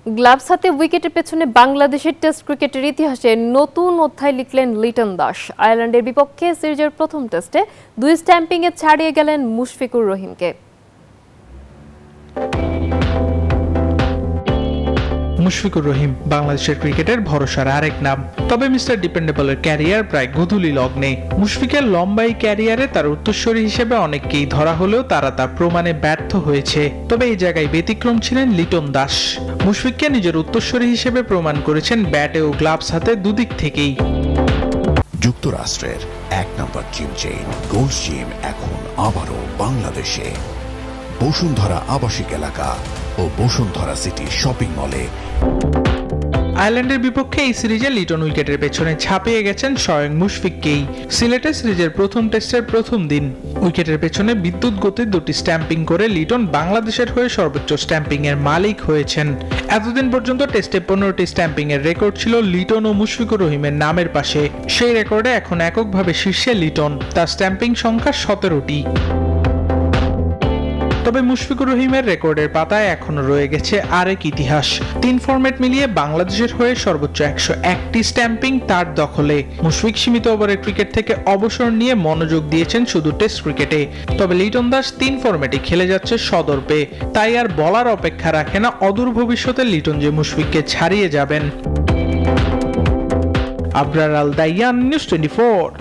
Gloves হাতে উইকেটের পেছনে বাংলাদেশের টেস্ট ক্রিকেটের ইতিহাসে নতুন অধ্যায় লিখলেন লিটন দাস। আয়ারল্যান্ডের বিপক্ষে সিরিজের প্রথম টেস্টে 2 স্ট্যাম্পিংয়ে ছাড়িয়ে গেলেন মুশফিকুর রহিমকে। মুশফিকুর রহিম বাংলাদেশের ক্রিকেটের ভরসার আরেক নাম। তবে মিস্টার ডিপেন্ডেবলের ক্যারিয়ার প্রায় গোধূলি লগ্নে। মুশফিকের লম্বাই ক্যারিয়ারে তার উত্তরসূরি হিসেবে অনেককেই ধরা হলেও তারা তা প্রমাণে ব্যর্থ হয়েছে। তবে এই জায়গায় ব্যতিক্রম ছিলেন লিটন দাস। মুশফিককে নিজের উত্তরসূরি হিসেবে প্রমাণ করেছেন ব্যাটে ও গ্লাভস হাতে দুদিক থেকেই। যুক্তরাষ্ট্রের 1 নম্বর জিম চেইন গোল্ড জিম এখন আবারও বাংলাদেশে। বসুন্ধরা আবাসিক এলাকা ও বসুন্ধরা সিটি শপিং মলে। আয়ারল্যান্ডের বিপক্ষে এই সিরিজে লিটন উইকেটের পেছনে ছাপিয়ে গেছেন স্বয়ং মুশফিককেই। সিলেটে সিরিজের প্রথম টেস্টের প্রথম দিন উইকেটের পেছনে বিদ্যুৎ গতির 2টি স্ট্যাম্পিং করে লিটন বাংলাদেশের হয়ে সর্বোচ্চ স্ট্যাম্পিং এর মালিক হয়েছেন। এতদিন পর্যন্ত টেস্টে 15টি স্ট্যাম্পিং এর রেকর্ড ছিল লিটন ও মুশফিকুর রহিমের নামের পাশে। সেই রেকর্ডে এখন এককভাবে শীর্ষে লিটন, তার স্ট্যাম্পিং সংখ্যা 17টি। তবে মুশফিকুর রহিমের রেকর্ডের পাতায় এখনো রয়ে গেছে আরেক ইতিহাস। 3 ফরম্যাট মিলিয়ে বাংলাদেশের হয়ে সর্বোচ্চ 101টি স্ট্যাম্পিং তার দখলে। মুশফিক সীমিত ওভারের ক্রিকেট থেকে অবসর নিয়ে মনোযোগ দিয়েছেন শুধু টেস্ট ক্রিকেটে। তবে লিটন দাস 3 ফরম্যাটে খেলে যাচ্ছে সদর্পে। তাই আর বলার অপেক্ষা রাখে না অদূর ভবিষ্যতে লিটন যে মুশফিককে ছাড়িয়ে যাবেন। আবরার আল দাইয়ান, নিউজ 24।